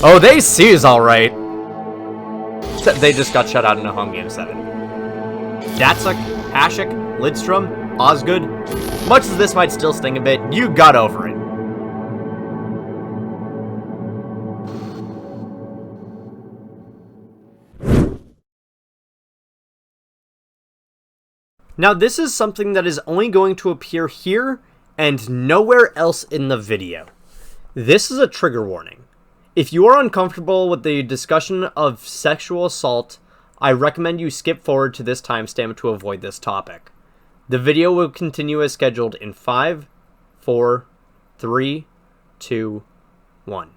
Oh, they sees alright. They just got shut out in a home game 7. Datsuk, Hasek, Lidstrom, Osgood. Much as this might still sting a bit, you got over it. Now this is something that is only going to appear here and nowhere else in the video. This is a trigger warning. If you are uncomfortable with the discussion of sexual assault, I recommend you skip forward to this timestamp to avoid this topic. The video will continue as scheduled in 5, 4, 3, 2, 1.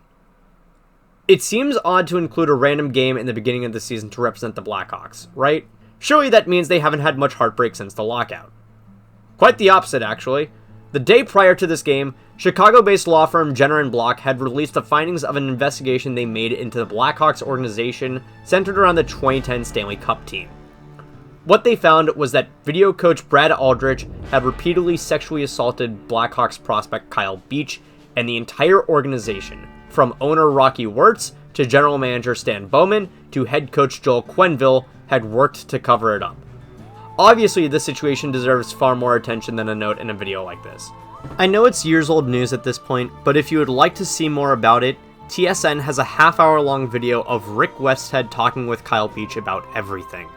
It seems odd to include a random game in the beginning of the season to represent the Blackhawks, right? Surely that means they haven't had much heartbreak since the lockout. Quite the opposite, actually. The day prior to this game, Chicago-based law firm Jenner & Block had released the findings of an investigation they made into the Blackhawks organization centered around the 2010 Stanley Cup team. What they found was that video coach Brad Aldrich had repeatedly sexually assaulted Blackhawks prospect Kyle Beach and the entire organization, from owner Rocky Wirtz to general manager Stan Bowman to head coach Joel Quenneville, had worked to cover it up. Obviously, this situation deserves far more attention than a note in a video like this. I know it's years old news at this point, but if you would like to see more about it, TSN has a half-hour-long video of Rick Westhead talking with Kyle Beach about everything.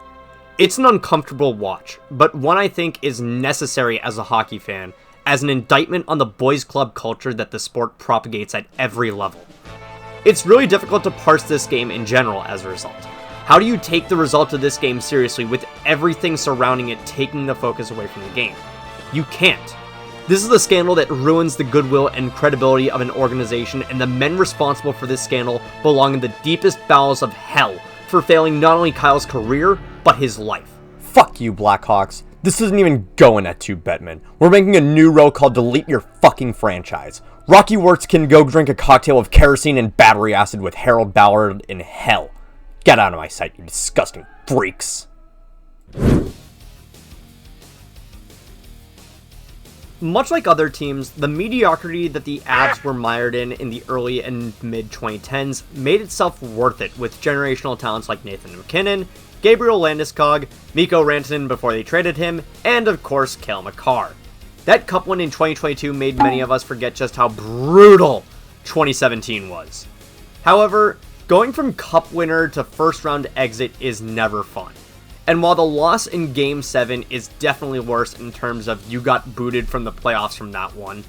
It's an uncomfortable watch, but one I think is necessary as a hockey fan, as an indictment on the boys club culture that the sport propagates at every level. It's really difficult to parse this game in general as a result. How do you take the result of this game seriously with everything surrounding it taking the focus away from the game? You can't. This is the scandal that ruins the goodwill and credibility of an organization, and the men responsible for this scandal belong in the deepest bowels of hell for failing not only Kyle's career, but his life. Fuck you, Blackhawks. This isn't even going at 2 Bettman. We're making a new row called Delete Your Fucking Franchise. Rocky Wirtz can go drink a cocktail of kerosene and battery acid with Harold Ballard in hell. Get out of my sight, you disgusting freaks. Much like other teams, the mediocrity that the Avs were mired in the early and mid-2010s made itself worth it with generational talents like Nathan McKinnon, Gabriel Landeskog, Mikko Rantanen before they traded him, and of course Cale Makar. That cup win in 2022 made many of us forget just how brutal 2017 was. However, going from cup winner to first round exit is never fun. And while the loss in Game 7 is definitely worse in terms of you got booted from the playoffs from that one,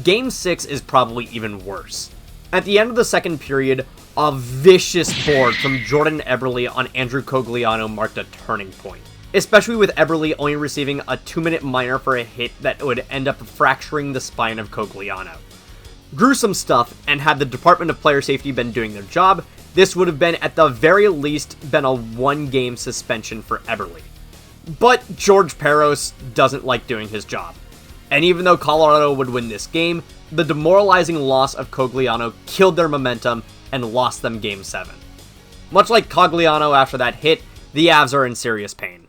Game 6 is probably even worse. At the end of the second period, a vicious board from Jordan Eberle on Andrew Cogliano marked a turning point. Especially with Eberle only receiving a 2-minute minor for a hit that would end up fracturing the spine of Cogliano. Gruesome stuff, and had the Department of Player Safety been doing their job, this would have been at the very least been a 1-game suspension for Eberle. But George Peros doesn't like doing his job. And even though Colorado would win this game, the demoralizing loss of Cogliano killed their momentum and lost them Game 7. Much like Cogliano after that hit, the Avs are in serious pain.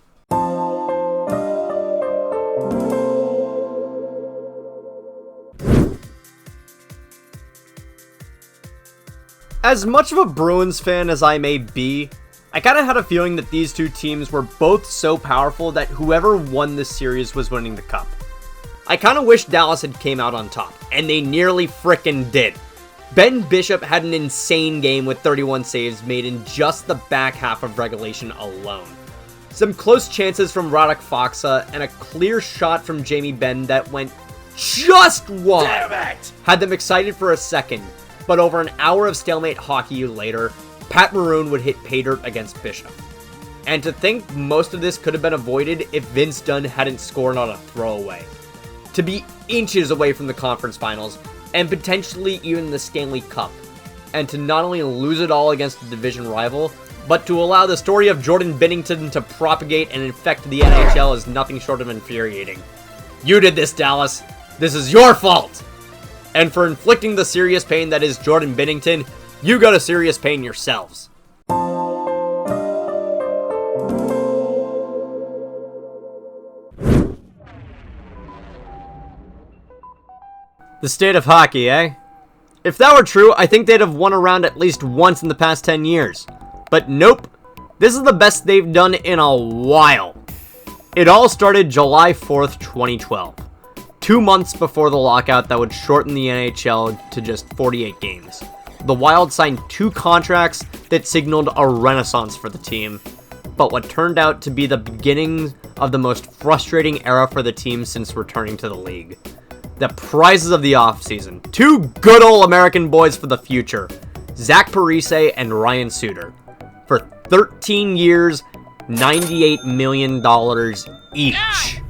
As much of a Bruins fan as I may be, I kinda had a feeling that these two teams were both so powerful that whoever won this series was winning the cup. I kinda wish Dallas had came out on top, and they nearly frickin' did. Ben Bishop had an insane game with 31 saves made in just the back half of regulation alone. Some close chances from Radek Faksa, and a clear shot from Jamie Benn that went just wide. Damn it! Had them excited for a second, but over an hour of stalemate hockey later, Pat Maroon would hit pay dirt against Bishop. And to think most of this could have been avoided if Vince Dunn hadn't scored on a throwaway. To be inches away from the conference finals, and potentially even the Stanley Cup. And to not only lose it all against a division rival, but to allow the story of Jordan Binnington to propagate and infect the NHL is nothing short of infuriating. You did this, Dallas. This is your fault! And for inflicting the serious pain that is Jordan Binnington, you got a serious pain yourselves. The state of hockey, eh? If that were true, I think they'd have won a round at least once in the past 10 years. But nope, this is the best they've done in a while. It all started July 4th, 2012. 2 months before the lockout that would shorten the NHL to just 48 games. The Wild signed 2 contracts that signaled a renaissance for the team, but what turned out to be the beginning of the most frustrating era for the team since returning to the league. The prizes of the offseason. 2 good old American boys for the future. Zach Parise and Ryan Suter. For 13 years, $98 million each.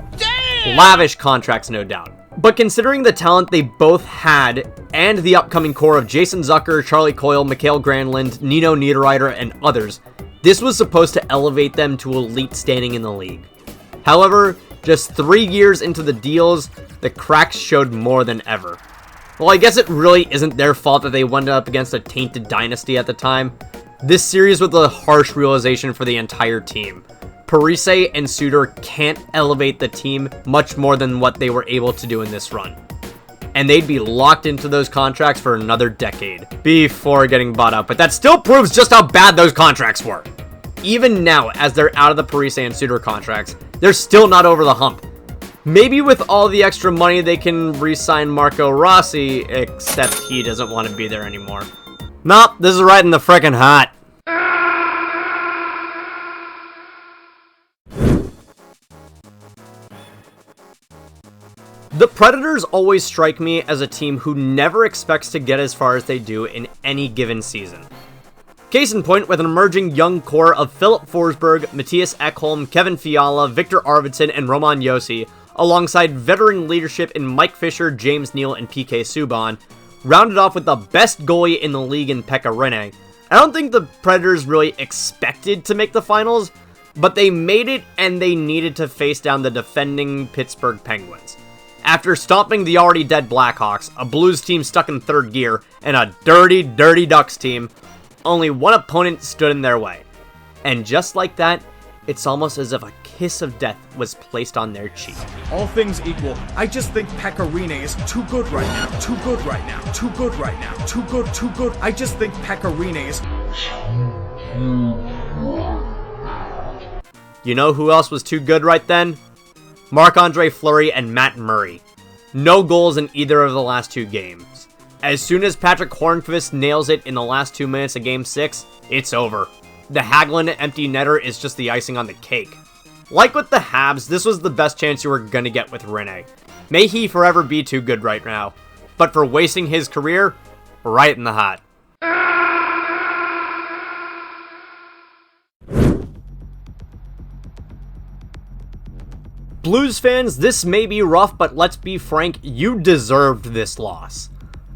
Lavish contracts, no doubt. But considering the talent they both had, and the upcoming core of Jason Zucker, Charlie Coyle, Mikael Granlund, Nino Niederreiter, and others, this was supposed to elevate them to elite standing in the league. However, just 3 years into the deals, the cracks showed more than ever. Well, I guess it really isn't their fault that they went up against a tainted dynasty at the time. This series was a harsh realization for the entire team. Parise and Suter can't elevate the team much more than what they were able to do in this run. And they'd be locked into those contracts for another decade before getting bought out. But that still proves just how bad those contracts were. Even now, as they're out of the Parise and Suter contracts, they're still not over the hump. Maybe with all the extra money they can re-sign Marco Rossi, except he doesn't want to be there anymore. Nope, this is right in the frickin' hot. The Predators always strike me as a team who never expects to get as far as they do in any given season. Case in point, with an emerging young core of Philip Forsberg, Matthias Ekholm, Kevin Fiala, Victor Arvidsson, and Roman Josi, alongside veteran leadership in Mike Fisher, James Neal, and PK Subban, rounded off with the best goalie in the league in Pekka Rinne. I don't think the Predators really expected to make the finals, but they made it and they needed to face down the defending Pittsburgh Penguins. After stomping the already dead Blackhawks, a Blues team stuck in third gear, and a dirty, dirty Ducks team, only one opponent stood in their way. And just like that, it's almost as if a kiss of death was placed on their cheek. All things equal, I just think Pekka Rinne is too good right now. Too good right now. Too good right now. Too good, too good. I just think Pekka Rinne is... You know who else was too good right then? Marc-Andre Fleury and Matt Murray. No goals in either of the last 2 games. As soon as Patrick Hornqvist nails it in the last 2 minutes of Game 6, it's over. The Hagelin empty netter is just the icing on the cake. Like with the Habs, this was the best chance you were gonna get with Rinne. May he forever be too good right now. But for wasting his career, right in the hot. Blues fans, this may be rough, but let's be frank, you deserved this loss.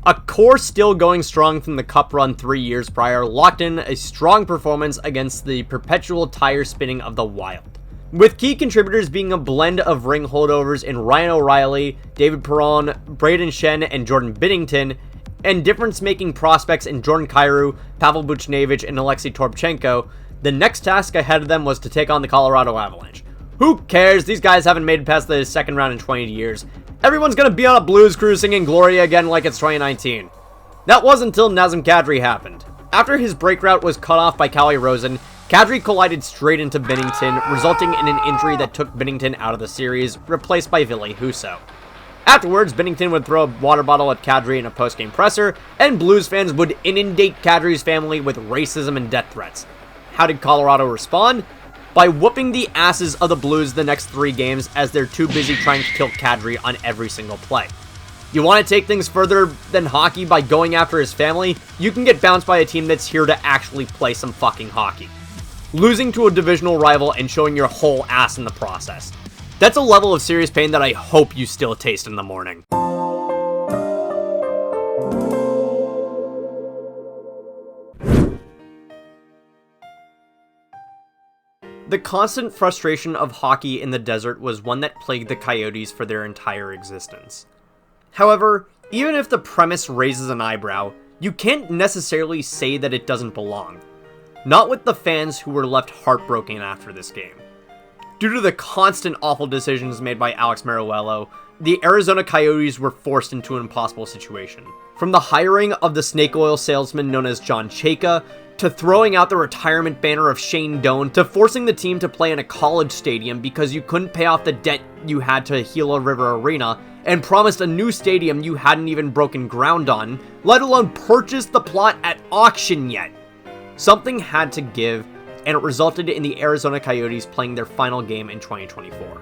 A core still going strong from the Cup run 3 years prior locked in a strong performance against the perpetual tire spinning of the Wild. With key contributors being a blend of ring holdovers in Ryan O'Reilly, David Perron, Braden Shen, and Jordan Binnington, and difference-making prospects in Jordan Kyrou, Pavel Buchnevich, and Alexei Toropchenko, the next task ahead of them was to take on the Colorado Avalanche. Who cares? These guys haven't made it past the second round in 20 years. Everyone's gonna be on a Blues cruise singing Gloria again like it's 2019. That was until Nazem Kadri happened. After his break route was cut off by Calle Rosen, Kadri collided straight into Binnington, resulting in an injury that took Binnington out of the series, replaced by Ville Husso. Afterwards, Binnington would throw a water bottle at Kadri in a post-game presser, and Blues fans would inundate Kadri's family with racism and death threats. How did Colorado respond? By whooping the asses of the Blues the next 3 games as they're too busy trying to kill Kadri on every single play. You want to take things further than hockey by going after his family? You can get bounced by a team that's here to actually play some fucking hockey. Losing to a divisional rival and showing your whole ass in the process. That's a level of serious pain that I hope you still taste in the morning. The constant frustration of hockey in the desert was one that plagued the Coyotes for their entire existence. However, even if the premise raises an eyebrow, you can't necessarily say that it doesn't belong. Not with the fans who were left heartbroken after this game. Due to the constant awful decisions made by Alex Meruelo, the Arizona Coyotes were forced into an impossible situation. From the hiring of the snake oil salesman known as John Chayka, to throwing out the retirement banner of Shane Doan, to forcing the team to play in a college stadium because you couldn't pay off the debt you had to Gila River Arena, and promised a new stadium you hadn't even broken ground on, let alone purchased the plot at auction yet. Something had to give, and it resulted in the Arizona Coyotes playing their final game in 2024.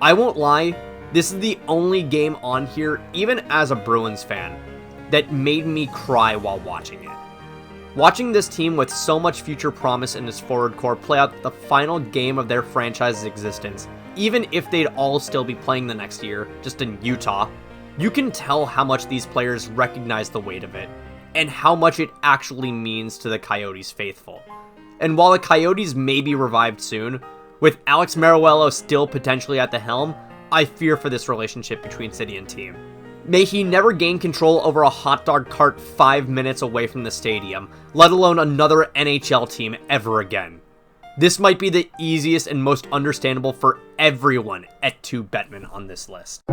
I won't lie, this is the only game on here, even as a Bruins fan, that made me cry while watching it. Watching this team with so much future promise in its forward core play out the final game of their franchise's existence, even if they'd all still be playing the next year, just in Utah, you can tell how much these players recognize the weight of it, and how much it actually means to the Coyotes faithful. And while the Coyotes may be revived soon, with Alex Meruelo still potentially at the helm, I fear for this relationship between city and team. May he never gain control over a hot dog cart 5 minutes away from the stadium, let alone another NHL team ever again. This might be the easiest and most understandable for everyone at 2 Bettman on this list.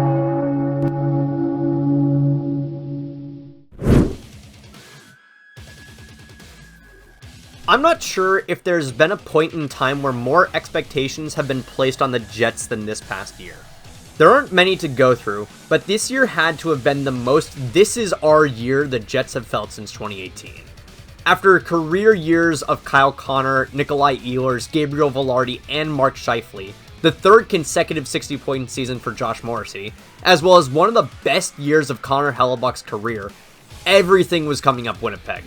I'm not sure if there's been a point in time where more expectations have been placed on the Jets than this past year. There aren't many to go through, but this year had to have been the most "this is our year" the Jets have felt since 2018. After career years of Kyle Connor, Nikolai Ehlers, Gabriel Velarde, and Mark Scheifele, the third consecutive 60-point season for Josh Morrissey, as well as one of the best years of Connor Hellebuck's career, everything was coming up Winnipeg.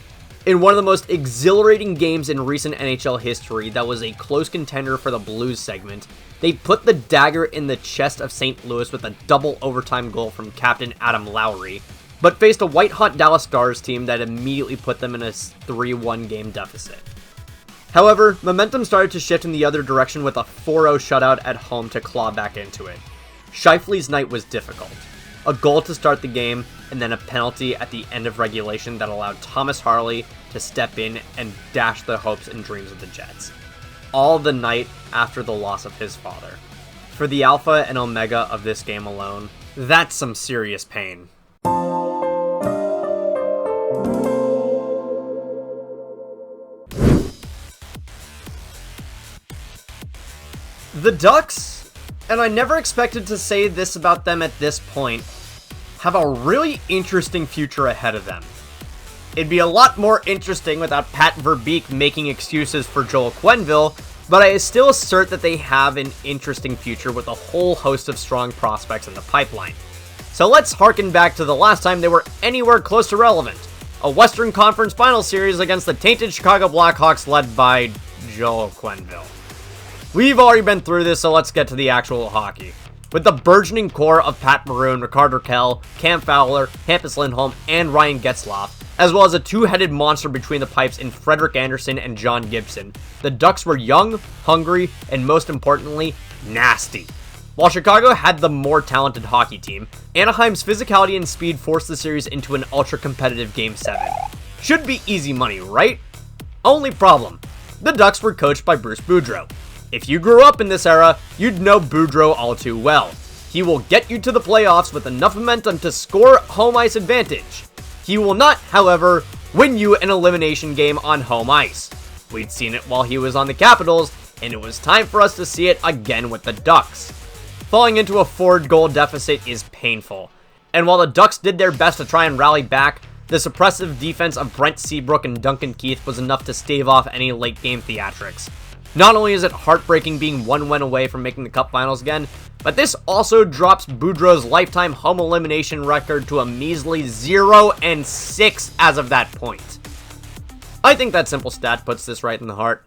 In one of the most exhilarating games in recent NHL history that was a close contender for the Blues segment, they put the dagger in the chest of St. Louis with a double overtime goal from captain Adam Lowry, but faced a white-hot Dallas Stars team that immediately put them in a 3-1 game deficit. However, momentum started to shift in the other direction with a 4-0 shutout at home to claw back into it. Scheifele's night was difficult. A goal to start the game, and then a penalty at the end of regulation that allowed Thomas Harley to step in and dash the hopes and dreams of the Jets. All the night after the loss of his father. For the alpha and omega of this game alone, that's some serious pain. The Ducks, and I never expected to say this about them at this point, have a really interesting future ahead of them. It'd be a lot more interesting without Pat Verbeek making excuses for Joel Quenneville, but I still assert that they have an interesting future with a whole host of strong prospects in the pipeline. So let's harken back to the last time they were anywhere close to relevant, a Western Conference Final Series against the tainted Chicago Blackhawks led by Joel Quenneville. We've already been through this, so let's get to the actual hockey. With the burgeoning core of Pat Maroon, Rickard Rakell, Cam Fowler, Hampus Lindholm, and Ryan Getzlaf, as well as a two-headed monster between the pipes in Frederik Andersen and John Gibson, the Ducks were young, hungry, and most importantly, nasty. While Chicago had the more talented hockey team, Anaheim's physicality and speed forced the series into an ultra-competitive Game 7. Should be easy money, right? Only problem, the Ducks were coached by Bruce Boudreau. If you grew up in this era, you'd know Boudreau all too well. He will get you to the playoffs with enough momentum to score home ice advantage. He will not, however, win you an elimination game on home ice. We'd seen it while he was on the Capitals, and it was time for us to see it again with the Ducks. Falling into a forward goal deficit is painful, and while the Ducks did their best to try and rally back, the suppressive defense of Brent Seabrook and Duncan Keith was enough to stave off any late game theatrics. Not only is it heartbreaking being one win away from making the Cup Finals again, but this also drops Boudreau's lifetime home elimination record to a measly 0-6 as of that point. I think that simple stat puts this right in the heart.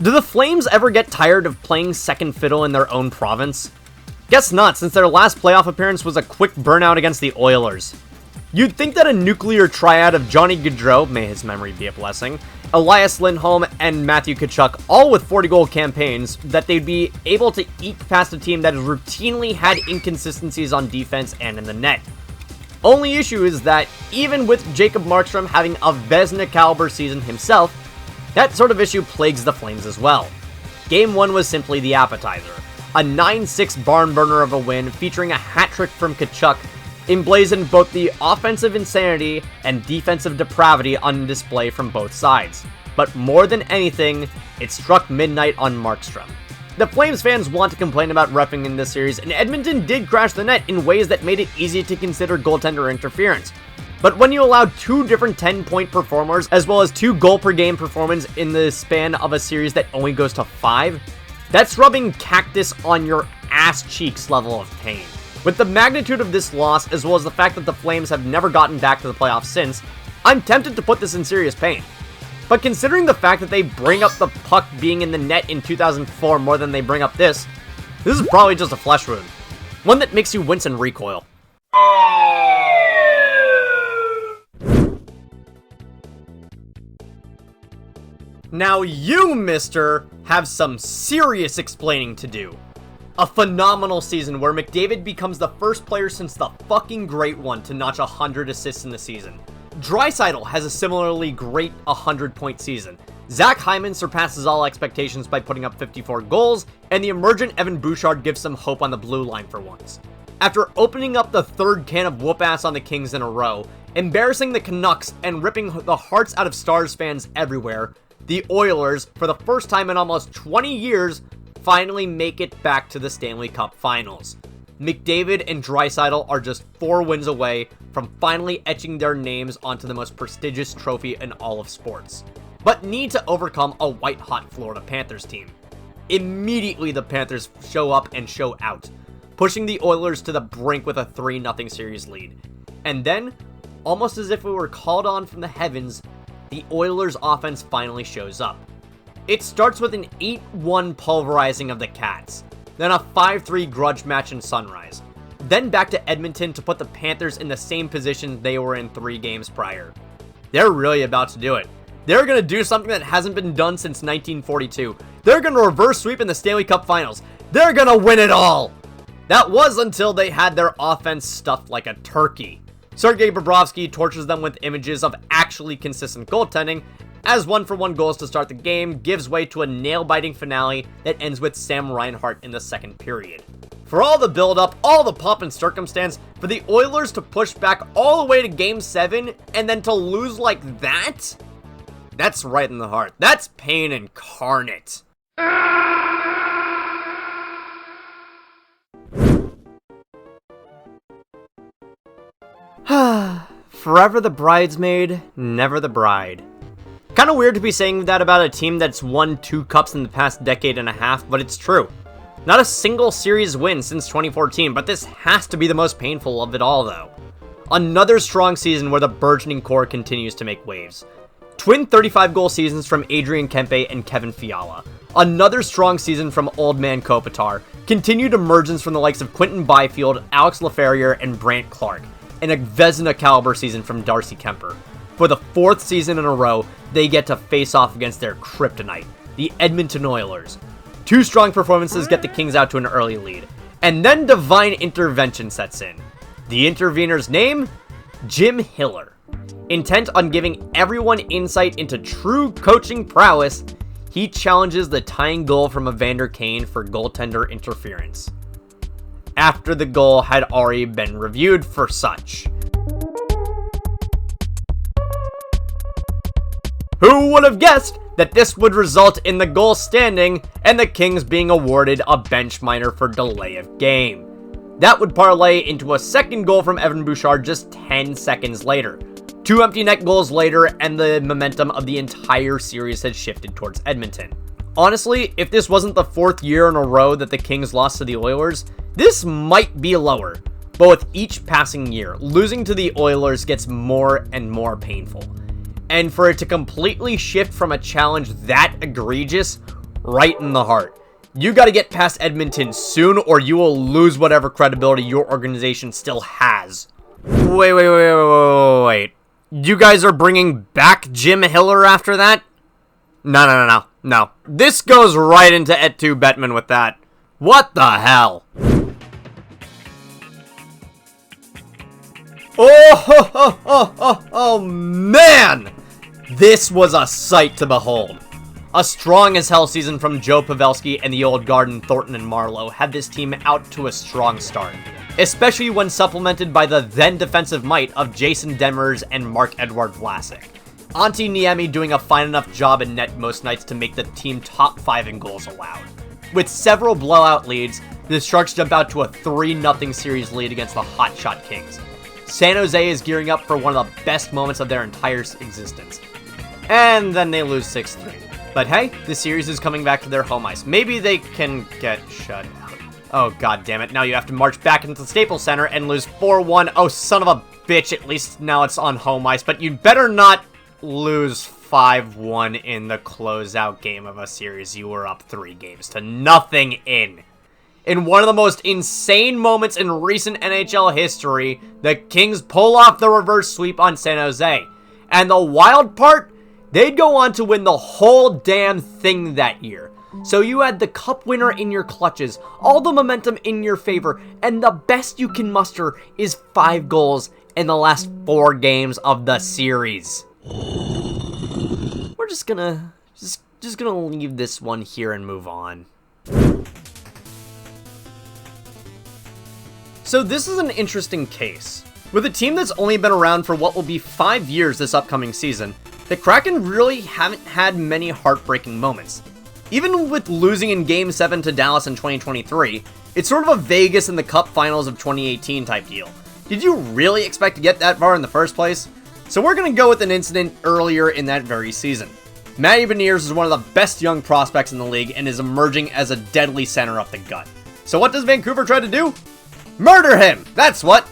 Do the Flames ever get tired of playing second fiddle in their own province? Guess not, since their last playoff appearance was a quick burnout against the Oilers. You'd think that a nuclear triad of Johnny Gaudreau, may his memory be a blessing, Elias Lindholm, and Matthew Tkachuk, all with 40-goal campaigns, that they'd be able to eke past a team that has routinely had inconsistencies on defense and in the net. Only issue is that, even with Jacob Markstrom having a Vezina caliber season himself, That sort of issue plagues the Flames as well. Game 1 was simply the appetizer. A 9-6 barn burner of a win featuring a hat trick from Tkachuk emblazoned both the offensive insanity and defensive depravity on display from both sides. But more than anything, it struck midnight on Markstrom. The Flames fans want to complain about reffing in this series, and Edmonton did crash the net in ways that made it easy to consider goaltender interference. But when you allow 2 different 10-point performers, as well as 2 goal-per-game performances in the span of a series that only goes to 5, that's rubbing cactus on your ass cheeks level of pain. With the magnitude of this loss, as well as the fact that the Flames have never gotten back to the playoffs since, I'm tempted to put this in serious pain. But considering the fact that they bring up the puck being in the net in 2004 more than they bring up this is probably just a flesh wound. One that makes you wince and recoil. Now you, mister, have some serious explaining to do. A phenomenal season where McDavid becomes the first player since the fucking great one to notch 100 assists in the season. Draisaitl has a similarly great 100-point season. Zach Hyman surpasses all expectations by putting up 54 goals, and the emergent Evan Bouchard gives some hope on the blue line for once. After opening up the 3rd can of whoop-ass on the Kings in a row, embarrassing the Canucks, and ripping the hearts out of Stars fans everywhere, the Oilers, for the first time in almost 20 years, finally make it back to the Stanley Cup Finals. McDavid and Draisaitl are just 4 wins away from finally etching their names onto the most prestigious trophy in all of sports, but need to overcome a white-hot Florida Panthers team. Immediately, the Panthers show up and show out, pushing the Oilers to the brink with a 3-0 series lead. And then, almost as if it were called on from the heavens, the Oilers' offense finally shows up. It starts with an 8-1 pulverizing of the Cats, then a 5-3 grudge match in Sunrise, then back to Edmonton to put the Panthers in the same position they were in 3 games prior. They're really about to do it. They're going to do something that hasn't been done since 1942. They're going to reverse sweep in the Stanley Cup Finals. They're going to win it all! That was until they had their offense stuffed like a turkey. Sergei Bobrovsky tortures them with images of actually consistent goaltending, as 1-for-1 goals to start the game gives way to a nail-biting finale that ends with Sam Reinhart in the second period. For all the build-up, all the pomp and circumstance, for the Oilers to push back all the way to Game 7 and then to lose like that? That's right in the heart. That's pain incarnate. Forever the bridesmaid, never the bride. Kinda weird to be saying that about a team that's won 2 cups in the past decade and a half, but it's true. Not a single series win since 2014, but this has to be the most painful of it all though. Another strong season where the burgeoning core continues to make waves. Twin 35-goal seasons from Adrian Kempe and Kevin Fiala. Another strong season from Old Man Kopitar. Continued emergence from the likes of Quentin Byfield, Alex Laferriere, and Brant Clark. And a Vezina caliber season from Darcy Kemper. For the 4th season in a row, they get to face off against their kryptonite, the Edmonton Oilers. 2 strong performances get the Kings out to an early lead. And then divine intervention sets in. The intervener's name? Jim Hiller. Intent on giving everyone insight into true coaching prowess, he challenges the tying goal from Evander Kane for goaltender interference, after the goal had already been reviewed for such. Who would have guessed that this would result in the goal standing and the Kings being awarded a bench minor for delay of game? That would parlay into a second goal from Evan Bouchard just 10 seconds later. 2 empty net goals later, and the momentum of the entire series had shifted towards Edmonton. Honestly, if this wasn't the 4th year in a row that the Kings lost to the Oilers, this might be lower. But with each passing year, losing to the Oilers gets more and more painful. And for it to completely shift from a challenge that egregious, right in the heart. You gotta get past Edmonton soon, or you will lose whatever credibility your organization still has. Wait. You guys are bringing back Jim Hiller after that? No. This goes right into Et2 Bettman with that. What the hell? Oh man! This was a sight to behold. A strong as hell season from Joe Pavelski and the old guard in Thornton and Marlowe had this team out to a strong start, especially when supplemented by the then defensive might of Jason Demers and Mark-Edouard Vlasic. Antti Niemi doing a fine enough job in net most nights to make the team top 5 in goals allowed. With several blowout leads, the Sharks jump out to a 3-0 series lead against the Hotshot Kings. San Jose is gearing up for one of the best moments of their entire existence. And then they lose 6-3. But hey, the series is coming back to their home ice. Maybe they can get shut out. Oh god damn it, now you have to march back into the Staples Center and lose 4-1. Oh son of a bitch, at least now it's on home ice. But you'd better not lose 5-1 in the closeout game of a series you were up 3-0 in. In one of the most insane moments in recent NHL history, the Kings pull off the reverse sweep on San Jose. And the wild part, they'd go on to win the whole damn thing that year. So you had the cup winner in your clutches, all the momentum in your favor, and the best you can muster is 5 goals in the last 4 games of the series. We're just gonna leave this one here and move on. So this is an interesting case. With a team that's only been around for what will be 5 years this upcoming season, the Kraken really haven't had many heartbreaking moments. Even with losing in Game 7 to Dallas in 2023, it's sort of a Vegas in the Cup Finals of 2018 type deal. Did you really expect to get that far in the first place? So we're going to go with an incident earlier in that very season. Matty Beniers is one of the best young prospects in the league and is emerging as a deadly center up the gut. So what does Vancouver try to do? Murder him! That's what!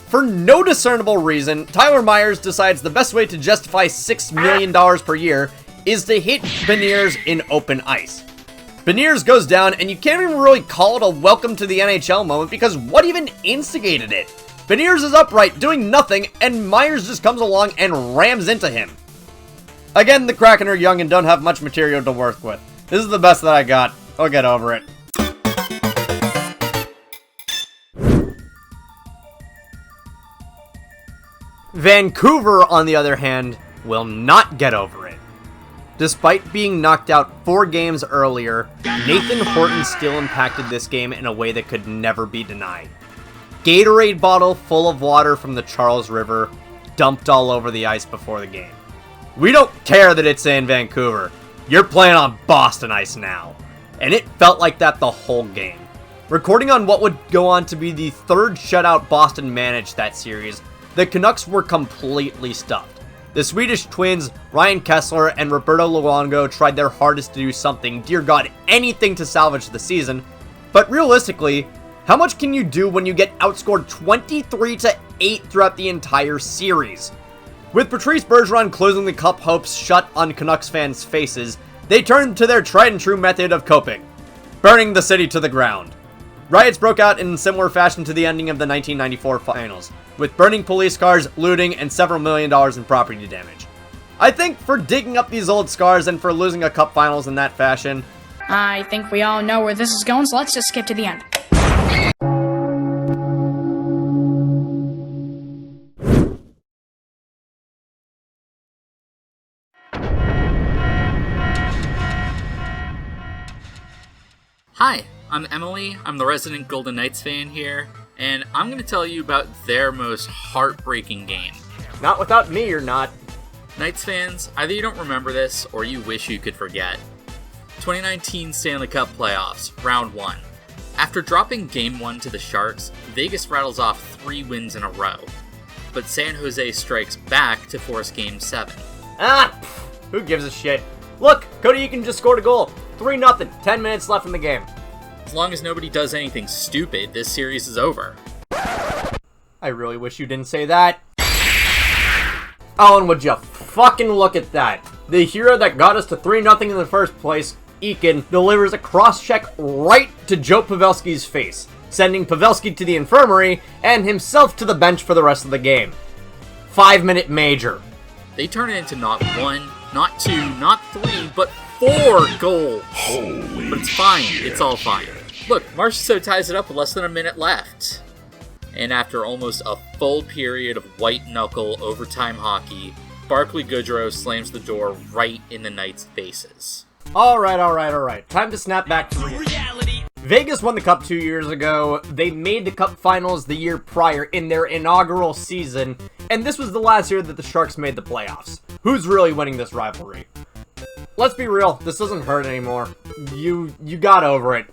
For no discernible reason, Tyler Myers decides the best way to justify $6 million per year is to hit Beniers in open ice. Beniers goes down, and you can't even really call it a welcome to the NHL moment because what even instigated it? Beniers is upright, doing nothing, and Myers just comes along and rams into him. Again, the Kraken are young and don't have much material to work with. This is the best that I got. I'll get over it. Vancouver, on the other hand, will not get over it. Despite being knocked out 4 games earlier, Nathan Horton still impacted this game in a way that could never be denied. Gatorade bottle full of water from the Charles River, dumped all over the ice before the game. We don't care that it's in Vancouver. You're playing on Boston ice now. And it felt like that the whole game. Recording on what would go on to be the 3rd shutout Boston managed that series, the Canucks were completely stuffed. The Swedish twins, Ryan Kessler and Roberto Luongo, tried their hardest to do something, dear God, anything to salvage the season. But realistically, how much can you do when you get outscored 23-8 throughout the entire series? With Patrice Bergeron closing the cup hopes shut on Canucks fans' faces, they turned to their tried and true method of coping, burning the city to the ground. Riots broke out in similar fashion to the ending of the 1994 finals, with burning police cars, looting, and several $1 million in property damage. I think for digging up these old scars and for losing a cup finals in that fashion, I think we all know where this is going, so let's just skip to the end. Hi, I'm Emily. I'm the resident Golden Knights fan here, and I'm going to tell you about their most heartbreaking game. not without me you're not. Knights fans, either you don't remember this or you wish you could forget. 2019 Stanley Cup Playoffs, Round 1. After dropping Game 1 to the Sharks, Vegas rattles off 3 wins in a row. But San Jose strikes back to force Game 7. Who gives a shit? Look, Cody Eakin just scored a goal. 3-0, 10 minutes left in the game. As long as nobody does anything stupid, this series is over. I really wish you didn't say that. Oh, and would you fucking look at that. The hero that got us to 3-0 in the first place, Eakin, delivers a cross-check right to Joe Pavelski's face, sending Pavelski to the infirmary and himself to the bench for the rest of the game. 5-minute major. They turn it into not 1, not 2, not 3, but 4 goals. Holy But it's fine. shit. It's all fine. Look, Marchessault ties it up with less than a minute left. And after almost a full period of white-knuckle overtime hockey, Barclay Goodrow slams the door right in the Knights' faces. Alright. Time to snap back to reality. Vegas won the Cup 2 years ago. They made the Cup Finals the year prior in their inaugural season, and this was the last year that the Sharks made the playoffs. Who's really winning this rivalry? Let's be real, this doesn't hurt anymore. You got over it.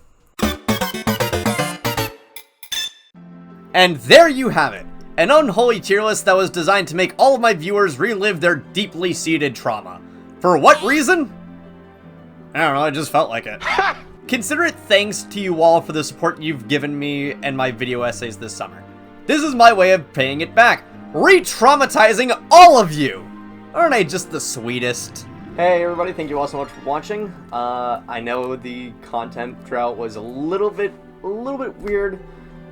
And there you have it. An unholy tier list that was designed to make all of my viewers relive their deeply seated trauma. For what reason? I don't know, I just felt like it. Consider it thanks to you all for the support you've given me and my video essays this summer. This is my way of paying it back. Re-traumatizing all of you! Aren't I just the sweetest? Hey everybody, thank you all so much for watching. I know the content drought was a little bit weird.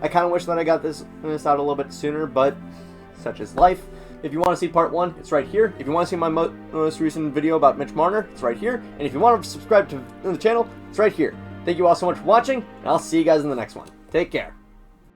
I kind of wish that I got this out a little bit sooner, but such is life. If you want to see part 1, it's right here. If you want to see my most recent video about Mitch Marner, it's right here. And if you want to subscribe to the channel, it's right here. Thank you all so much for watching, and I'll see you guys in the next one. Take care.